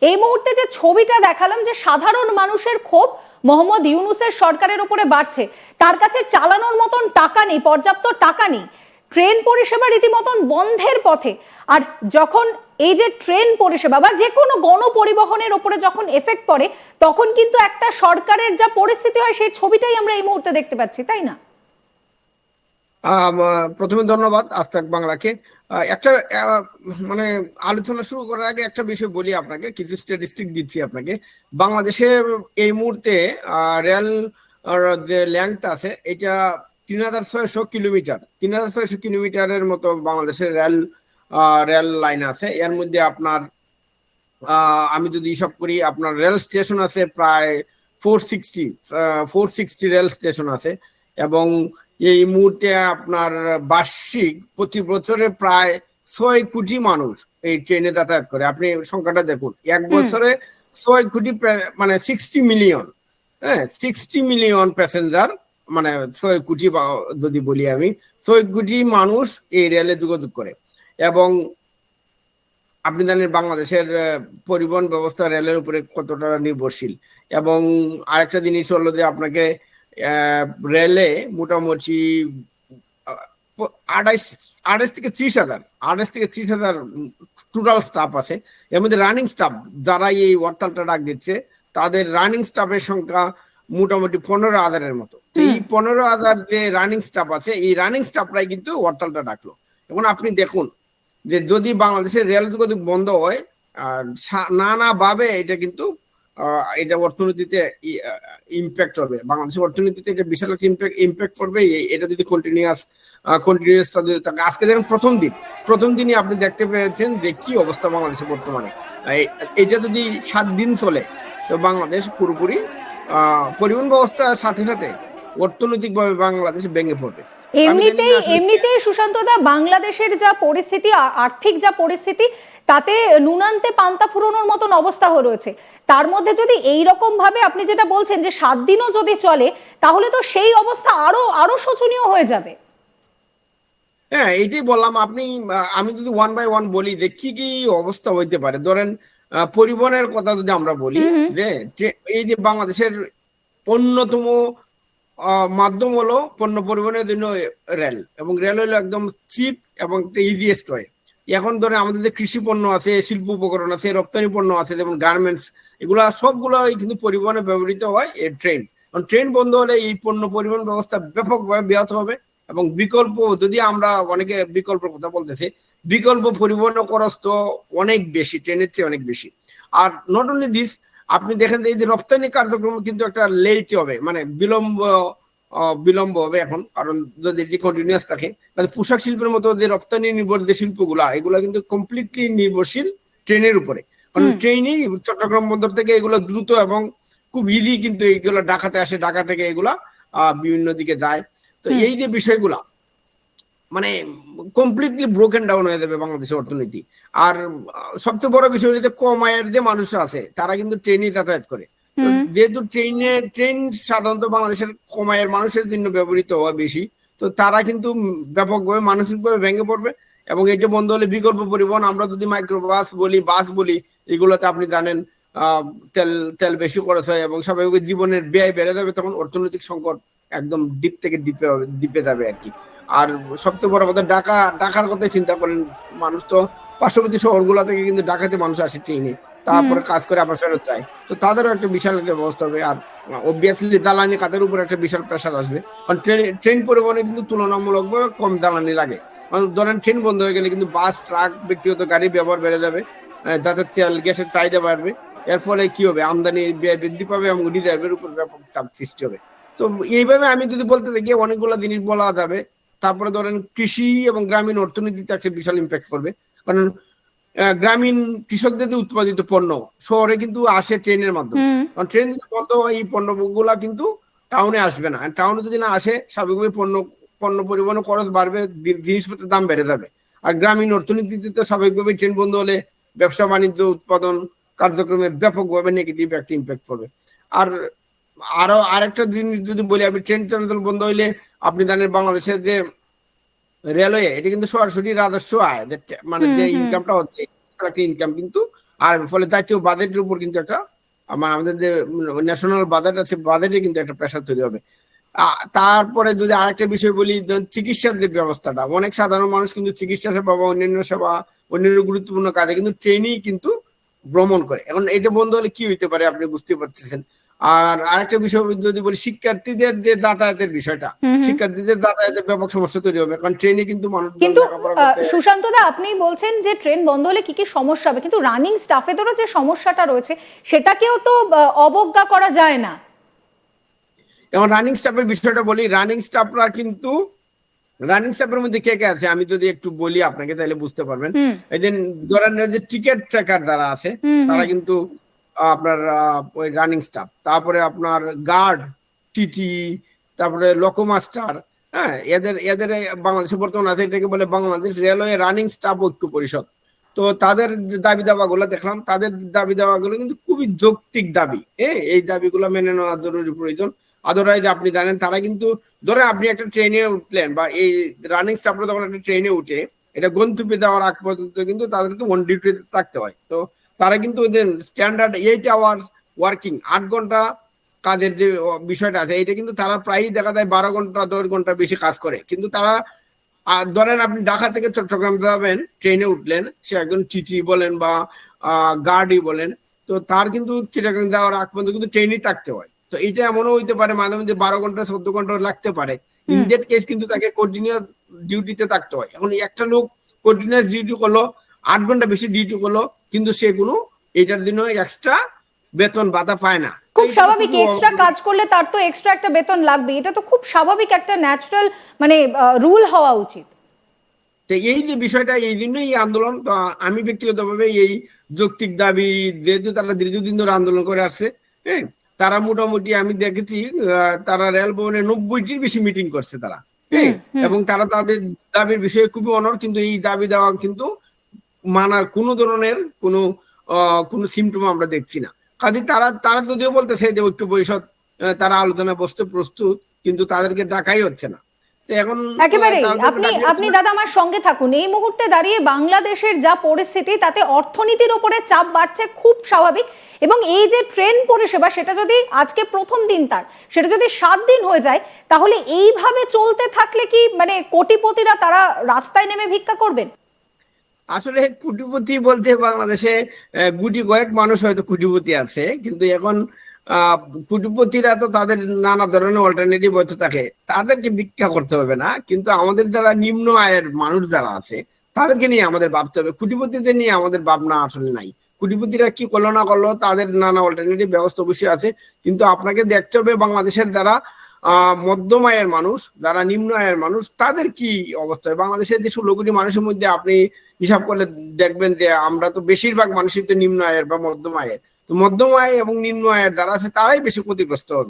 এই মুহূর্তে যে ছবিটা দেখালাম, যে সাধারণ মানুষের ক্ষোভ মোহাম্মদ ইউনূসের সরকারের উপরে বাড়ছে, তার কাছে চালানোর মতন টাকা নেই, পর্যাপ্ত টাকা নেই, ট্রেন পরিষেবা রীতিমতন বন্ধের পথে। আর যখন এই যে ট্রেন পরিষেবা বা যে কোনো গণপরিবহনের উপরে যখন এফেক্ট পড়ে, তখন কিন্তু একটা সরকারের যা পরিস্থিতি হয় সেই ছবিটাই আমরা এই মুহূর্তে দেখতে পাচ্ছি, তাই না? প্রথমে ধন্যবাদ আজ তাক বাংলাকে। একটা মানে আলোচনা শুরু করার আগে একটা বিষয় বলি আপনাকে, কিছু স্ট্যাটিস্টিক দিচ্ছি আপনাকে। বাংলাদেশে এই মুহূর্তে রেল যে লেংথ আছে এটা 3600 কিলোমিটার, 3600 কিলোমিটারের মতো বাংলাদেশের রেল লাইন আছে। এর মধ্যে আপনার আমি যদি হিসাব করি, আপনার রেল স্টেশন আছে প্রায় 460 রেল স্টেশন আছে। এবং এই মুহূর্তে আপনার বার্ষিক প্রতি বছরে প্রায় 6 কোটি মানুষ এই ট্রেনে যাতায়াত করে। আপনি সংখ্যাটা দেখুন, এক বছরে 6 কোটি, মানে 60 মিলিয়ন, হ্যাঁ 60 মিলিয়ন প্যাসেঞ্জার, মানে 6 কোটি যদি বলি আমি, 6 কোটি মানুষ এই রেলে যোগাযোগ করে। এবং আপনি জানেন বাংলাদেশের পরিবহন ব্যবস্থা রেলের উপরে কতটা নির্ভরশীল। এবং আরেকটা জিনিস হলো যে আপনাকে রেলে মোটামুটি 28 থেকে 30,000 টোটাল স্টাফ আছে। এর মধ্যে রানিং স্টাফ যারা এই হরতালটা ডাক দিচ্ছে, তাদের রানিং স্টাফের সংখ্যা মোটামুটি 15,000-এর মতো। তো এই 15,000 যে রানিং স্টাফ আছে, এই রানিং স্টাফরাই কিন্তু হরতালটা ডাকলো। এখন আপনি দেখুন যে যদি বাংলাদেশের রেল যোগাযোগ বন্ধ হয়, নানাভাবে এটা কিন্তু এটা অর্থনীতিতে ইম্প্যাক্ট হবে, বাংলাদেশের অর্থনীতিতে এটা বিশাল একটা ইম্প্যাক্ট করবে। এটা যদি কন্টিনিউয়াসটা যদি থাকে। আজকে দেখেন প্রথম দিনই আপনি দেখতে পেয়েছেন যে কি অবস্থা বাংলাদেশে বর্তমানে। এটা যদি 7 দিন চলে, তো বাংলাদেশ পুরোপুরি পরিবহন ব্যবস্থার সাথে সাথে অর্থনৈতিকভাবে বাংলাদেশ ভেঙে পড়বে। এমনিতেই সুশান্ত দা, বাংলাদেশের যা পরিস্থিতি, আর্থিক যা পরিস্থিতি, তাতে নুনান্তে পান্তা ফুরোনোর মতন অবস্থা হয়ে রয়েছে। তার মধ্যে যদি এই রকম ভাবে আপনি যেটা বলছেন যে 7 দিনও যদি চলে, তাহলে তো সেই অবস্থা আরো শোচনীয় হয়ে যাবে। হ্যাঁ, এইটাই বললাম। আমি যদি ওয়ান বাই ওয়ান বলি যে কি কি অবস্থা হইতে পারে, ধরেন পরিবহনের কথা যদি আমরা বলি, যে এই যে বাংলাদেশের অন্যতম মাধ্যম হলো পণ্য পরিবহনের জন্য রেল, এবং রেল হলো একদম চিপ এবং ইজিয়েস্ট ওয়ে। এখন ধরে আমাদের যে কৃষি পণ্য আছে, শিল্প উপকরণ আছে, রপ্তানি পণ্য আছে, যেমন গার্মেন্টস, এগুলা সবগুলো কিন্তু পরিবহনে ব্যবহৃত হয় এই ট্রেন। ট্রেন বন্ধ হলে এই পণ্য পরিবহন ব্যবস্থা ব্যাপকভাবে ব্যাহত হবে। এবং বিকল্প, যদি আমরা অনেকে বিকল্পের কথা বলতেছি, বিকল্প পরিবহন খরচ তো অনেক বেশি, ট্রেনের চেয়ে অনেক বেশি। আর নট অনলি দিস, আপনি দেখেন যে এই যে রপ্তানি কার্যক্রম কিন্তু একটা লেট হবে, মানে বিলম্ব হবে এখন। কারণ যদি এটি কন্টিনিউয়াস থাকে, তাহলে পোশাক শিল্পের মতো যে রপ্তানি নির্ভর যে শিল্পগুলা, এগুলা কিন্তু কমপ্লিটলি নির্ভরশীল ট্রেনের উপরে। কারণ ট্রেনই চট্টগ্রাম বন্দর থেকে এগুলো দ্রুত এবং খুব ইজি কিন্তু এগুলো ঢাকাতে আসে, ঢাকা থেকে এগুলা বিভিন্ন দিকে যায়। তো এই যে বিষয়গুলা মানে কমপ্লিটলি ব্রোকেন ডাউন হয়ে যাবে বাংলাদেশের অর্থনীতি। আর সবচেয়ে বড় বিষয় হচ্ছে কম আয়ের যে মানুষরা আছে, তারা কিন্তু ট্রেনে যাতায়াত করে। যেহেতু ট্রেন সাধারণত বাংলাদেশের কম আয়ের মানুষের জন্য ব্যবহৃত হয় বেশি, তো তারা কিন্তু ব্যাপকভাবে মানসিকভাবে ভেঙে পড়বে। এবং এটা বন্ধ হলে বিকল্প পরিবহন, আমরা যদি বাস বলি, এগুলোতে আপনি জানেন তেল বেশি খরচ হয় এবং স্বাভাবিক জীবনের ব্যয় বেড়ে যাবে। তখন অর্থনৈতিক সংকট একদম ডিপ থেকে ডিপে যাবে আর কি। আর সবচেয়ে বড় কথা, ঢাকার কথাই চিন্তা করেন। মানুষ তো পার্শ্ববর্তী শহরগুলা থেকে কিন্তু ঢাকাতে মানুষ আসে ট্রেনে, তারপরে কাজ করে আবার ফেরত যায়। তো তাদেরও একটা বিশাল একটা ব্যবস্থা হবে। আর অবভিয়াসলি জ্বালানি খাতের উপর একটা বিশাল প্রেশার আসবে, কারণ ট্রেন পরিবহনে কিন্তু তুলনামূলকভাবে কম জ্বালানি লাগে। ধরেন ট্রেন বন্ধ হয়ে গেলে কিন্তু বাস, ট্রাক, ব্যক্তিগত গাড়ির ব্যবহার বেড়ে যাবে, যাতে তেল গ্যাসের চাহিদা বাড়বে। এর ফলে কি হবে, আমদানি ব্যয় বৃদ্ধি পাবে এবং রিজার্ভের উপর ব্যাপক চাপ সৃষ্টি হবে। তো এইভাবে আমি যদি বলতে থাকি অনেকগুলো জিনিস বলা যাবে। তারপরে ধরেন কৃষি এবং গ্রামীণ অর্থনীতিতে একটা বিশাল ইম্প্যাক্ট করবে। কারণ গ্রামীণ কৃষকদের যে উৎপাদিত পণ্য শহরে কিন্তু আসে ট্রেনের মাধ্যমে। কারণ ট্রেন যদি বন্ধ হয়, এই পণ্যগুলা কিন্তু টাউনে আসবে না। টাউনে যদি না আসে, স্বাভাবিকভাবে পণ্য পরিবহন খরচ বাড়বে, জিনিসপত্রের দাম বেড়ে যাবে। আর গ্রামীণ অর্থনীতিতে তো স্বাভাবিকভাবে ট্রেন বন্ধ হলে ব্যবসা বাণিজ্য, উৎপাদন কার্যক্রমে ব্যাপকভাবে নেগেটিভ একটা ইম্প্যাক্ট পড়বে। আর আরেকটা জিনিস যদি বলি, আমি ট্রেন চলাচল বন্ধ হইলে আপনি জানেন বাংলাদেশের যে রেলওয়ে, এটা কিন্তু সরাসরি রাজস্ব আয়, মানে যে ইনকামটা হচ্ছে, একটা ইনকাম কিন্তু আর ফলে জাতীয় বাজেটের উপর কিন্তু একটা আমাদের যে ন্যাশনাল বাজেট আছে, বাজেটে কিন্তু একটা প্রেশার তৈরি হবে। তারপরে যদি আরেকটা বিষয় বলি, চিকিৎসার যে ব্যবস্থাটা, অনেক সাধারণ মানুষ কিন্তু চিকিৎসা সেবা বা অন্যান্য সেবা, অন্যান্য গুরুত্বপূর্ণ কাজে কিন্তু ট্রেনই কিন্তু ভ্রমণ করে। এখন এটা বন্ধ হলে কি হইতে পারে আপনি বুঝতে পারতেছেন। আর আরেকটা বিষয় যদি বলি, শিক্ষার্থীদের যে যাতায়াতের বিষয়টা, শিক্ষার্থীদের যাতায়াতের ব্যাপক সমস্যা তৈরি হবে, কারণ ট্রেনে কিন্তু মানুষ কিন্তু লেখাপড়া করতে। সুশান্ত দা, আপনি বলছেন যে ট্রেন বন্ধ হলে কি কি সমস্যা হবে, কিন্তু রানিং স্টাফেদেরও যে সমস্যাটা রয়েছে সেটাকেও তো অবজ্ঞা করা যায় না। এবং রানিং স্টাফের বিষয়টা বলি, রানিং স্টাফের মধ্যে কে কে আছে আমি যদি একটু বলি আপনাকে, তাহলে বুঝতে পারবেন। এই যে ধরেন যে টিকিট চেকার যারা আছে, তারা কিন্তু আপনার ওই রানিং স্টাফ। তারপরে আপনার গার্ড, টিটি, তারপরে লোকোমাস্টার, হ্যাঁ, এদের এদের বাংলাদেশে বর্তমান আছে, এটাকে বলে বাংলাদেশ রেলওয়ে রানিং স্টাফ ঐক্য পরিষদ। তো তাদের দাবি দাওয়াগুলো দেখলাম, তাদের দাবি দাওয়াগুলো কিন্তু খুবই যৌক্তিক দাবি। এই দাবিগুলো মেনে নেওয়া জরুরি প্রয়োজন। আদারওয়াইজ আপনি জানেন তারা কিন্তু, ধরে আপনি একটা ট্রেনে উঠলেন বা এই রানিং স্টাফরা যখন একটা ট্রেনে উঠে এটা গন্তব্যে যাওয়ার আগ পর্যন্ত কিন্তু তাদেরকে অন ডিউটিতে থাকতে হয়। তো তারা কিন্তু ওদের স্ট্যান্ডার্ড 8 আওয়ার্স ওয়ার্কিং, 8 ঘন্টা কাজের যে বিষয়টা আছে, এটা কিন্তু তারা প্রায়ই দেখা যায় 12 ঘন্টা 10 ঘন্টা বেশি কাজ করে। কিন্তু তারা ধরেন আপনি ঢাকা থেকে চট্টগ্রাম যাবেন, ট্রেনে উঠলেন, সে একজন টিটি বলেন বা গার্ডই বলেন, তো তার কিন্তু চিটাগাং যাওয়ার আগ পর্যন্ত কিন্তু ট্রেনেই থাকতে হয়। তো এটা এমনও হইতে পারে মাঝে মধ্যে 12 ঘন্টা 14 ঘন্টা লাগতে পারে। ইন দ্যাট কেস কিন্তু তাকে কন্টিনিউয়াস ডিউটিতে থাকতে হয়। এখন একটা লোক কন্টিনিউয়াস ডিউটি করলো, 8 ঘন্টা বেশি ডিউটি করলো, কিন্তু সে কোনো এটার জন্য এক্সট্রা বেতন ভাতা পায় না। খুব স্বাভাবিক, এক্সট্রা কাজ করলে তার তো এক্সট্রা একটা বেতন লাগবে, এটা তো খুব স্বাভাবিক একটা ন্যাচারাল মানে রুল হওয়া উচিত। তো এই যে বিষয়টা, এই জন্যই এই আন্দোলন। তো আমি ব্যক্তিগতভাবে এই যৌক্তিক দাবি, যেহেতু তারা দীর্ঘদিন ধরে আন্দোলন করে আসছে, হ্যাঁ, তারা মোটামুটি আমি দেখেছি তারা রেল ভবনে 90টির বেশি মিটিং করছে তারা, হ্যাঁ, এবং তারা তাদের দাবির বিষয়ে খুবই অনড়। কিন্তু এই দাবি দেওয়া কিন্তু মানার কোনো ধরনের কোনো সিমটম আমরা দেখছি না। কাজে তারা তারা যদিও বলতেছে যে ঐক্য পরিষদ তারা আলোচনা বসতে প্রস্তুত, কিন্তু তাদেরকে ডাকাই হচ্ছে না। এখন একেবারে আপনি দাদা আমার সঙ্গে থাকুন। এই মুহূর্তে দাঁড়িয়ে বাংলাদেশের যা পরিস্থিতি, তাতে অর্থনীতির উপরে চাপ বাড়ছে, খুব স্বাভাবিক। এবং এই যে ট্রেন পরিষেবা, সেটা যদি আজকে প্রথম দিন তার, সেটা যদি 7 দিন হয়ে যায়, তাহলে এইভাবে চলতে থাকলে কি মানে কোটিপতিরা তারা রাস্তায় নেমে ভিক্ষা করবেন? আসলে কোটিপতি বলতে বাংলাদেশে গুটি কয়েক মানুষ হয়তো কোটিপতি আছে, কিন্তু এখন কোটিপতিরা তো তাদের নানা ধরনের অল্টারনেটিভ হয়তো থাকে, তাদেরকে ভিক্ষা করতে হবে না। কিন্তু আমাদের যারা নিম্ন আয়ের মানুষ যারা আছে, তাদেরকে নিয়ে আমাদের ভাবতে হবে। কোটিপতিদের নিয়ে আমাদের ভাবনা আসলে নাই। কোটিপতিরা কি করলো না করলো, তাদের নানা অল্টারনেটিভ ব্যবস্থা অবশ্যই আছে। কিন্তু আপনাকে দেখতে হবে বাংলাদেশের যারা মধ্যম আয়ের মানুষ, যারা নিম্ন আয়ের মানুষ, তাদের কি অবস্থা। বাংলাদেশের যে 16 কোটি মানুষের মধ্যে আপনি হিসাব করলে দেখবেন যে আমরা তো বেশিরভাগ মানুষই তো নিম্ন আয়ের বা মধ্যম আয়ের। তো মধ্যম আয় এবং নিম্ন আয়ের যারা আছে তারাই বেশি ক্ষতিগ্রস্ত হবে।